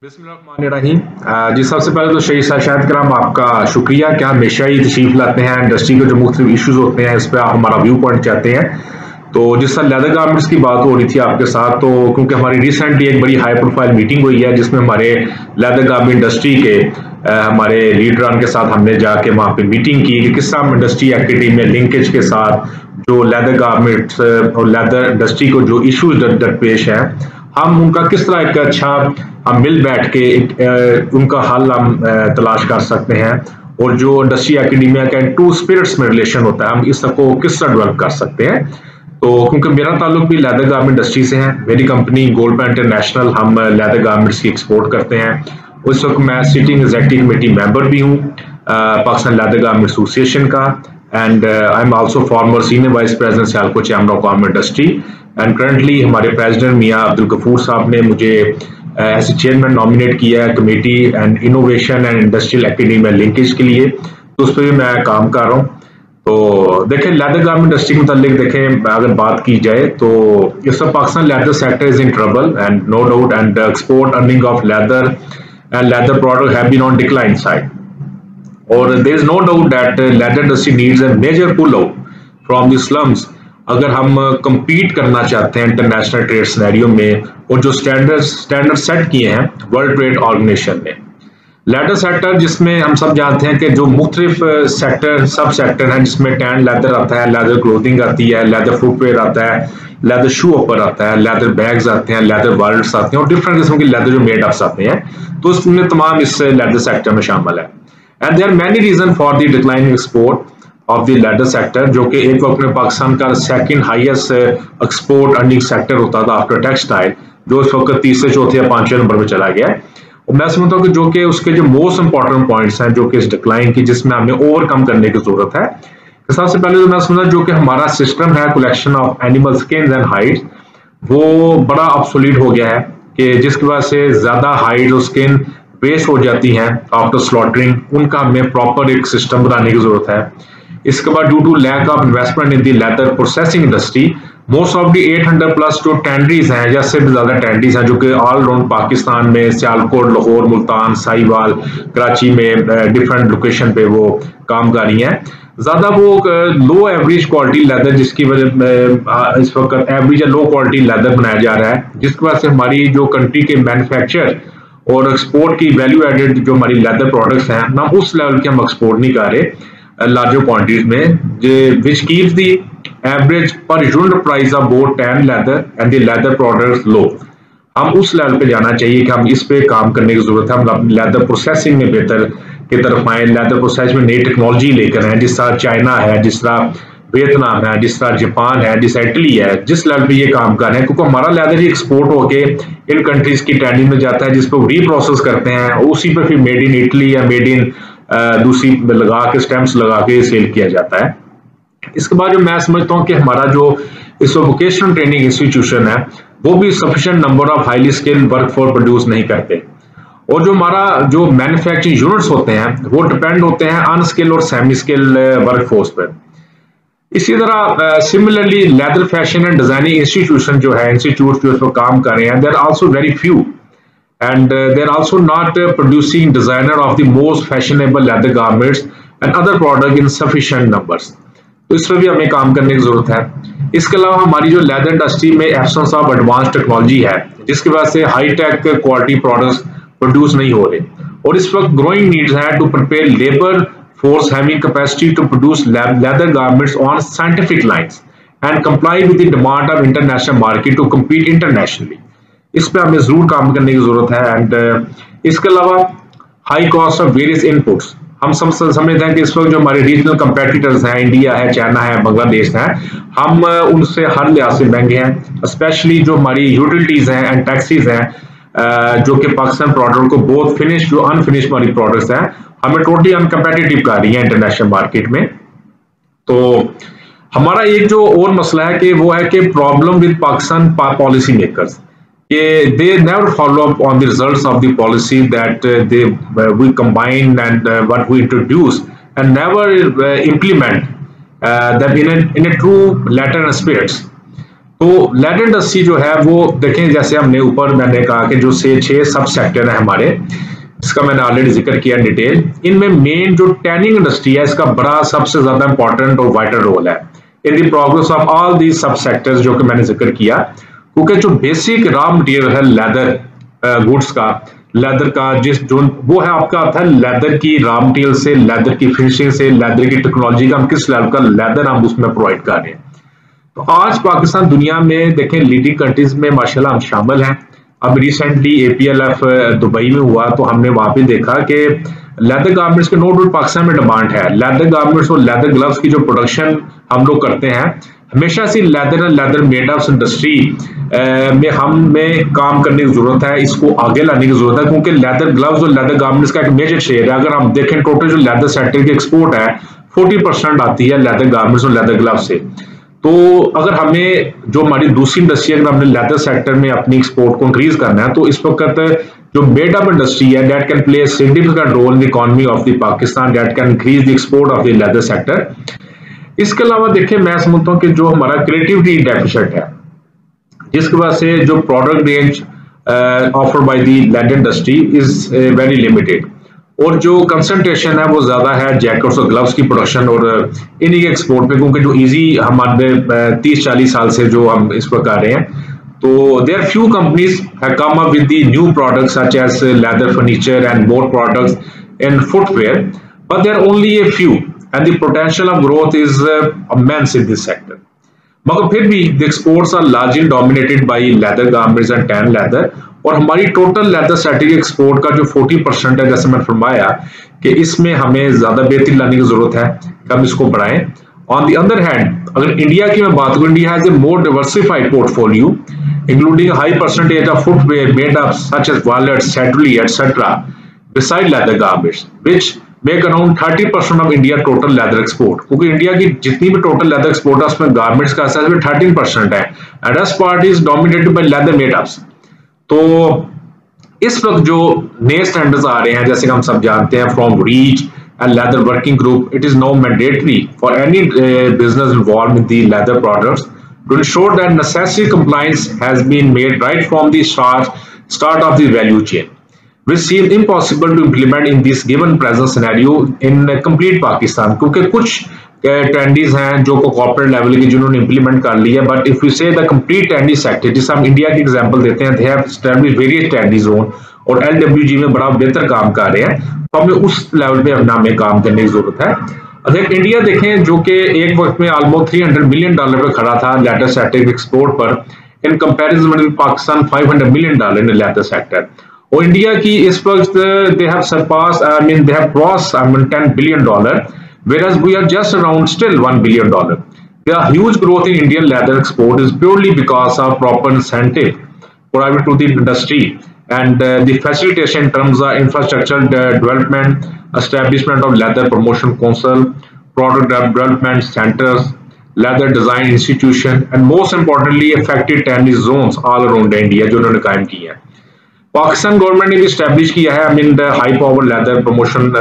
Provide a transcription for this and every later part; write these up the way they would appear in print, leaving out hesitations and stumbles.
बिस्मिल्लाहिर्रहमानिर्रहीम। जी, सबसे पहले तो शाहिद कराम आपका शुक्रिया कि हमेशा ही तशरीफ लाते हैं। इंडस्ट्री के जो मुख्तलिफ इशूज़ होते हैं इस पर आप हमारा व्यू पॉइंट चाहते हैं। तो जिस तरह लेदर गारमेंट्स की बात हो रही थी आपके साथ, तो क्योंकि हमारी रिसेंटली एक बड़ी हाई प्रोफाइल मीटिंग हुई है जिसमें हमारे लेदर गारमेंट इंडस्ट्री के हमारे लीडरान के साथ हमने जाके वहाँ पे मीटिंग की कि किस तरह इंडस्ट्री एक्टिविटी में लिंकेज के साथ जो लेदर गारमेंट्स और लेदर इंडस्ट्री को जो इशूज़ दरपेश हैं हम उनका किस तरह एक अच्छा हम मिल बैठ के उनका हल हम तलाश कर सकते हैं। और जो इंडस्ट्री एकेडमिया का टू स्पिरिट्स में रिलेशन होता है हम इस सबको किस तरह डेवलप कर सकते हैं। तो क्योंकि मेरा ताल्लुक भी लेदर गारमेंट इंडस्ट्री से है, मेरी कंपनी गोल्ड पैन इंटरनेशनल हम लेदर गारमेंट्स की एक्सपोर्ट करते हैं। उस वक्त मैं सिटिंग एग्जीक्यूटिव कमेटी मेंबर भी हूँ पाकिस्तान लेदर गारमेंट एसोसिएशन का, and I am also farmer senior vice president Sialkot chamber of commerce industry. And currently हमारे प्रेसिडेंट मियां अब्दुल गफूर साहब ने मुझे एज चेयरमैन नॉमिनेट किया है committee and innovation and industrial academy linkage के लिए, तो उस पर भी मैं काम कर रहा हूँ। तो देखें लेदर गारमेंट इंडस्ट्री के मतलब देखें अगर बात की जाए तो इस वक्त Pakistan leather sector is in trouble and no doubt, and export earning of leather and leather product have been on decline side, और there is no doubt that leather industry needs a major pull out from the slums अगर हम compete करना चाहते हैं international trade scenario में, और जो standard set किए हैं वर्ल्ड ट्रेड ऑर्गेनाइजेशन ने। लेदर सेक्टर जिसमें हम सब जानते हैं कि जो मुख्तलिफ सेक्टर सब सेक्टर हैं जिसमें टैन लेदर आता है, लेदर क्लोथिंग आती है, लेदर फुटवेयर आता है, लेदर शू ऊपर आता है, लेदर बैग्स आते हैं, लेदर वॉलेट्स आते हैं और डिफरेंट किस्म के लेदर जो मेड अप्स आते हैं, तो इसमें तमाम इस लेदर सेक्टर में शामिल है। And there are many reason for the declining export of the leather sector, जो कि एक वक्त में पाकिस्तान का second highest export earning sector होता था आफ्टर टेक्सटाइल, जो इस वक्त तीसरे चौथे या पांचवें नंबर पे चला गया है। और मैं समझता हूँ कि जो कि उसके जो मोस्ट इंपॉर्टेंट पॉइंट्स हैं जो कि इस डिक्लाइन की जिसमें हमें ओवरकम करने की जरूरत है। सबसे पहले तो मैं समझता जो कि हमारा सिस्टम है collection of animal skin and hides, वो बड़ा ऑब्सोलीट हो गया है कि जिसकी वजह से ज्यादा हाइड और स्किन वेस्ट हो जाती हैं आफ्टर स्लॉटरिंग, उनका हमें प्रॉपर एक सिस्टम बनाने की जरूरत है। इसके बाद due to lack of investment in the leather processing industry, most of the 800 plus जो टेंडरीज हैं या से भी ज्यादा टेंडरीज हैं जो कि ऑल अराउंड पाकिस्तान में सियालकोट, लाहौर, मुल्तान, साहिवाल, कराची में डिफरेंट लोकेशन पे वो काम कर रही हैं। ज्यादा वो लो एवरेज क्वालिटी लेदर जिसकी वजह इस वक्त एवरेज या लो क्वालिटी लेदर बनाया जा रहा है, जिसकी वजह से हमारी जो कंट्री के मैन्युफैक्चर और एक्सपोर्ट की वैल्यू एडेड जो हमारी लेदर प्रोडक्ट्स हैं ना उस लेवल के हम एक्सपोर्ट नहीं कर रहे larger quantities में, which keeps the average per unit price of both tan leather and the leather products low। हम उस लेवल पे जाना चाहिए कि हम इस पे काम करने की जरूरत है। हम लेदर प्रोसेसिंग में बेहतर की तरफ आए, लेदर प्रोसेस में नई टेक्नोलॉजी लेकर आए, जिस तरह चाइना है, जिस तरह वियतनाम है, जिस तरह जापान है, जिस इटली है, जिस लेवल पे ये काम कर रहे हैं, क्योंकि हमारा लेदर ही एक्सपोर्ट होके इन कंट्रीज की टैंडिंग में जाता है जिसको रीप्रोसेस करते हैं, उसी पे फिर मेड इन इटली या मेड इन दूसरी लगा के स्टैंप्स लगा के सेल किया जाता है। इसके बाद जो मैं समझता हूँ कि हमारा जो इस वोकेशनल ट्रेनिंग इंस्टीट्यूशन है वो भी sufficient number of highly skilled workforce produce नहीं करते, और जो हमारा जो मैन्युफैक्चरिंग यूनिट्स होते हैं वो डिपेंड होते हैं अनस्किल्ड और सेमी स्किल्ड वर्कफोर्स पर। इसी तरह similarly leather fashion and designing institution जो है इंस्टीट्यूट जो इस पर काम कर रहे हैं, there are also very few and they're also not producing designer of the most fashionable leather garments and other product in sufficient numbers। तो इस पर भी हमें काम करने की जरूरत है। इसके अलावा हमारी जो लेदर इंडस्ट्री में एब्सेंस ऑफ एडवांस टेक्नोलॉजी है जिसकी वजह से high tech quality products produce नहीं हो रहे, और इस वक्त ग्रोइंग नीड्स है to prepare labour force having capacity to produce leather garments on scientific lines and comply with the demand of international market to compete internationally। इस पे हमें जरूर काम करने की जरूरत है। एंड इसके अलावा high cost of various inputs, हम समझते हैं कि इस वक्त जो हमारे रीजनल कंपेटिटर्स हैं, इंडिया है, चाइना है, बांग्लादेश है, हम उनसे हर लिहाज से महंगे हैं, स्पेशली जो हमारी यूटिलिटीज हैं एंड टैक्सीज हैं जो कि पाकिस्तान प्रोडक्ट को बहुत फिनिश जो अनफिनिश वाली प्रोडक्ट्स हैं हमें टोटली अनकम्पेटिटिव कर रही है इंटरनेशनल मार्केट में। तो हमारा एक जो और मसला है कि वो है कि problem with Pakistan policy makers, they never follow up on the results of the policy that we combine and what we introduce, and never implement them in a true letter and spirits। तो ladder industry जो है वो देखें, जैसे हमने ऊपर मैंने कहा कि जो से 6 सब सेक्टर है हमारे, इसका मैंने ऑलरेडी जिक्र किया डिटेल। इनमें मेन जो टैनिंग इंडस्ट्री है इसका बड़ा सबसे ज्यादा इंपॉर्टेंट और वाइटल रोल है in the progress of all the सब सेक्टर्स जो कि मैंने जिक्र किया, क्योंकि जो बेसिक रॉ मटेरियल है लेदर गुड्स का, लेदर का जिस जो वो है आपका आता है लेदर की रॉ मटेरियल से, लेदर की फिनिशिंग से, लेदर की टेक्नोलॉजी का हम किस लेवल का लेदर हम उसमें प्रोवाइड कर रहे हैं। तो आज पाकिस्तान दुनिया में देखें लीडिंग कंट्रीज में माशाल्लाह हम शामिल हैं। अब रिसेंटली APLF दुबई में हुआ तो हमने वहां पे देखा कि लेदर गारमेंट्स के नो डाउट पाकिस्तान में डिमांड है। लेदर गारमेंट्स और लेदर ग्लव्स की जो प्रोडक्शन हम लोग करते हैं, हमेशा से लेदर और लेदर मेड ऑफ इंडस्ट्री में हमें काम करने की जरूरत है, इसको आगे लाने की जरूरत है, क्योंकि लेदर ग्लव्स और लेदर गारमेंट्स का एक मेजर शेयर है। अगर हम देखें टोटल जो लेदर सेक्टर की एक्सपोर्ट है 40% आती है लेदर गारमेंट्स और लेदर ग्लव से। तो अगर हमें जो हमारी दूसरी इंडस्ट्री अगर हमने लेदर सेक्टर में अपनी एक्सपोर्ट को इंक्रीज करना है तो इस वक्त जो मेड अप इंडस्ट्री है that can play significant role in the economy of the Pakistan, that can increase the export of the leather sector. इसके अलावा देखिए मैं समझता हूँ कि जो हमारा क्रिएटिविटी डेफिसिट है, जिसकी वजह से जो product range offered by the leather industry is very limited, और जो कंसंट्रेशन है वो ज्यादा है जैकेट्स और ग्लव्स की प्रोडक्शन और इन्हीं के एक्सपोर्ट पे, क्योंकि जो इजी हमारे 30-40 साल से जो हम इस पर कर रहे हैं। तो there few companies have come up with the new products such as leather furniture and more products in footwear, but there only a few and the potential of growth is immense in this sector. मगर फिर भी the exports are largely dominated by leather garments and tan leather, और हमारी total leather sector export का जो 40% है, जैसे मैंने फरमाया कि इसमें हमें ज्यादा बेहतरी लाने की जरूरत है कि हम इसको बढ़ाएं। ऑन द अदर हैंड अगर इंडिया की मैं बात करूं, India has a more diversified portfolio including high percentage of footwear made up such as wallets, sadly etcetera beside leather garments which make around 30% of India total leather export, क्योंकि India की जितनी भी total leather export है उसमें garments का हिस्सा 13% है and this part is dominated by leather made ups. तो इस वक्त जो नए स्टैंडर्ड्स आ रहे हैं, जैसे हम सब जानते हैं from REACH and leather working group, it is now mandatory for any business involved with the leather products to ensure that necessary compliance has been made right from the start of the value chain, which seem impossible to implement in this given present scenario in complete Pakistan, क्योंकि कुछ ट्रेंडीज हैं जो को corporate level की जिन्होंने implement कर लिया, but if you से द कंप्लीट ट्रेंडी सेक्टर, जिसे हम इंडिया की एग्जांपल देते हैं, they have established various trendy zone और LWG में बड़ा बेहतर काम कर रहे हैं, तो हमें उस लेवल पे अपना हमें काम करने की जरूरत है। अगर इंडिया देखें जो कि एक वक्त में ऑलमोस्ट $300 बिलियन पे खड़ा था लेदर सेक्टर एक्सपोर्ट पर, in comparison with Pakistan $500 million in leather sector, और इंडिया की इस वक्त they have surpass they have cross $10 billion, whereas we are just around still $1 billion. The huge growth in Indian leather export is purely because of proper incentive provided to the industry and the facilitation in terms of infrastructure development, establishment of leather promotion council, product development centers, leather design institution, and most importantly effective training zones all around India जो उन्होंने कायम की है। Pakistan government ने भी establish किया है high power leather promotion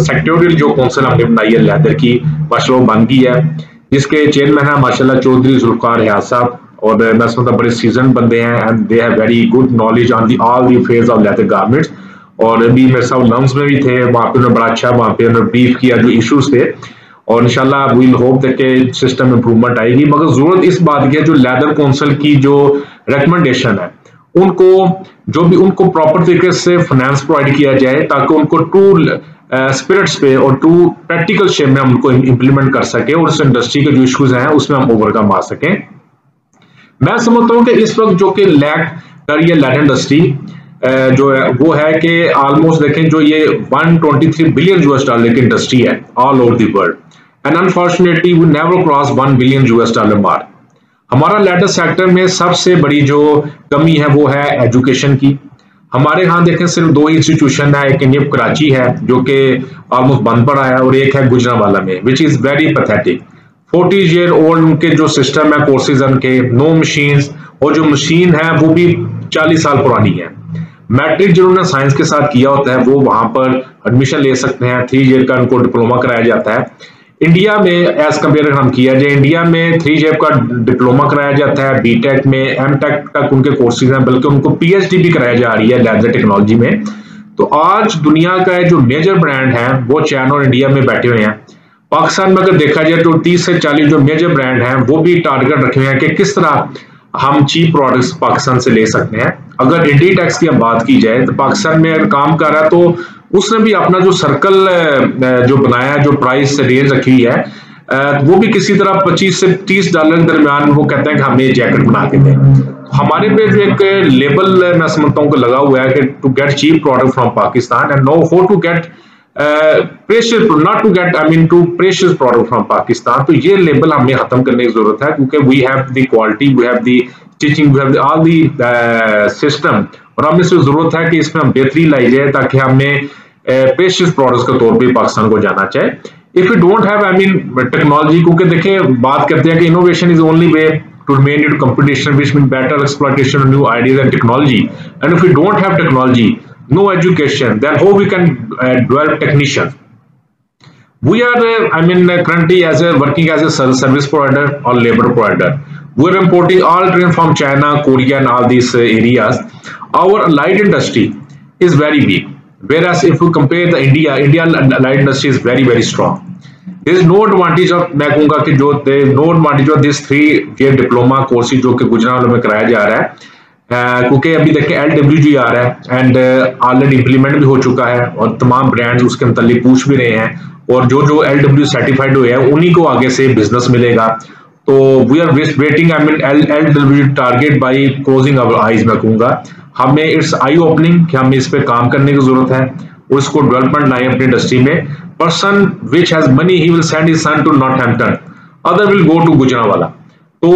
sectoral जो काउंसिल हमने बनाई है लेदर की, माशाल्लाह बन गई है, जिसके चेयरमैन है माशाल्लाह चौधरी जुल्फकार रियाज साहब, और मैं समझता बड़े सीजन बंदे हैं and they have very good knowledge on the all the phase of leather garments, और अभी मेरे साथ लम्स में भी थे, वहाँ पे उन्होंने बड़ा अच्छा वहाँ पे उन्होंने ब्रीफ किया जो इश्यूज थे, और इंशाल्लाह वी विल होप दैट के सिस्टम इंप्रूवमेंट आएगी। मगर जरूरत इस बात की है जो लेदर काउंसिल की जो रिकमेंडेशन है उनको जो भी उनको प्रॉपर तरीके से फाइनेंस प्रोवाइड किया जाए, ताकि उनको टू स्पिरिट्स पे और टू प्रैक्टिकल शेप में हम उनको इम्प्लीमेंट कर सके और उस इंडस्ट्री के जो इश्यूज हैं उसमें हम ओवरकम आ सकें। मैं समझता हूँ कि इस वक्त जो कि लैक कर रही है लेदर इंडस्ट्री जो है वो है कि ऑलमोस्ट देखें जो ये $123 बिलियन की इंडस्ट्री है all over the world, and unfortunately we never cross $1 billion mark. हमारा लेदर सेक्टर में सबसे बड़ी जो कमी है वो है एजुकेशन की। हमारे यहाँ देखें सिर्फ 2 इंस्टीट्यूशन है, एक निप कराची है जो कि ऑलमोस्ट बंद पड़ा है, और एक है गुजरांवाला में, which is very pathetic. 40 year old उनके जो सिस्टम है कोर्सेज उनके, नो मशीन्स, और जो मशीन है वो भी 40 साल पुरानी है। मैट्रिक जिन्होंने साइंस के साथ किया होता है वो वहां पर एडमिशन ले सकते हैं, 3 ईयर का उनको डिप्लोमा कराया जाता है। इंडिया में एज कम्पेयर हम किया जाए, इंडिया में 3JAB का डिप्लोमा कराया जाता है, बीटेक में एमटेक तक उनके कोर्सेज हैं, बल्कि उनको पीएचडी भी कराया जा रही है लेदर टेक्नोलॉजी में। तो आज दुनिया का जो मेजर ब्रांड है वो चाइना और इंडिया में बैठे हुए हैं। पाकिस्तान में अगर देखा जाए तो 30 से 40 जो मेजर ब्रांड हैं वो भी टारगेट रखे हुए हैं कि किस तरह हम चीप प्रोडक्ट्स पाकिस्तान से ले सकते हैं। अगर इंडीटेक्स की अब बात की जाए तो पाकिस्तान में अगर काम कर रहा है तो उसने भी अपना जो सर्कल जो बनाया, जो प्राइस रेंज रखी हुई है, वो भी किसी तरह 25 से 30 डॉलर के दरमियान वो कहते हैं कि हमें जैकेट बना के दें। हमारे पे जो एक लेबल मैं समझता हूँ कि लगा हुआ है कि to get cheap product from Pakistan and know how to get precious, not to get I mean to precious product from Pakistan. तो ये लेबल हमें खत्म करने की जरूरत है, क्योंकि we have the quality, we have the stitching, we have all the system, और हमें इसमें जरूरत है कि इसमें हम बेहतरी लाई जाए ताकि हमें प्रेशियस प्रोडक्ट्स के तौर पे पाकिस्तान को जाना चाहिए। If you don't have I mean technology, क्योंकि देखिए बात करते हैं कि innovation is only way to remain in competition, which means better exploitation of new ideas and technology. And if we don't have technology, no education, then how we can develop technicians? We are, currently working as a service provider or labor provider. We are importing all trains from China, Korea, and all these areas. Our allied industry is very weak. Whereas if we compare the Indian allied industry is very, very strong. There is no advantage of, मैं कहूँगा कि जो no advantage of this 3JAB diploma course जो कि गुजरात में कराया जा रहा है, क्योंकि अभी देखिए LWG आ रहा है एंड ऑलरेडी इम्प्लीमेंट भी हो चुका है और तमाम ब्रांड्स उसके मतलब पूछ भी रहे हैं, और जो जो LWG सर्टिफाइड हुए हैं उन्हीं को आगे से बिजनेस मिलेगा। तो we are waiting I mean LWG target by closing our eyes. मैं कहूँगा हमें इट्स आई ओपनिंग कि हमें इस पर काम करने की जरूरत है और इसको डेवलपमेंट लाए अपनी इंडस्ट्री में। Person which has money, he will send his son to Northampton, other will go to Gujranwala. So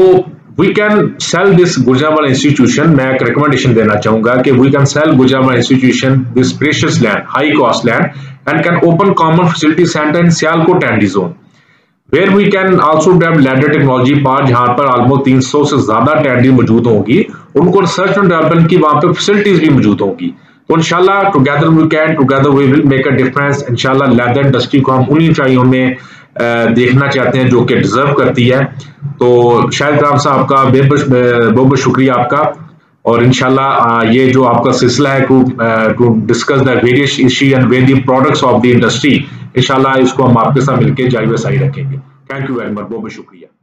we can sell this Gujranwala institution. मैं एक recommendation देना चाहूँगा कि we can sell Gujranwala institution this precious land, high cost land, and can open common facility center in Sialkot Tandy zone, where we can also develop ladder technology part, जहाँ पर almost 300 से ज़्यादा टैंडी मौजूद होंगी, उनको रिसर्च एंड डेवलपमेंट की वहाँ पे फैसिलिटीज भी मौजूद होंगी। तो इंशाल्लाह together we will make a difference. इंशाल्लाह लेदर इंडस्ट्री को हम उन्हीं ऊंचाइयों में देखना चाहते हैं जो कि डिजर्व करती है। तो शाहिद कराम साहब का बहुत बहुत शुक्रिया आपका, और इंशाल्लाह ये जो आपका सिलसिला है to discuss the various issue and various products of the industry, इंशाल्लाह इसको हम आपके साथ मिलकर जारी व सारी रखेंगे। थैंक यू वेरी मच, बहुत बहुत शुक्रिया।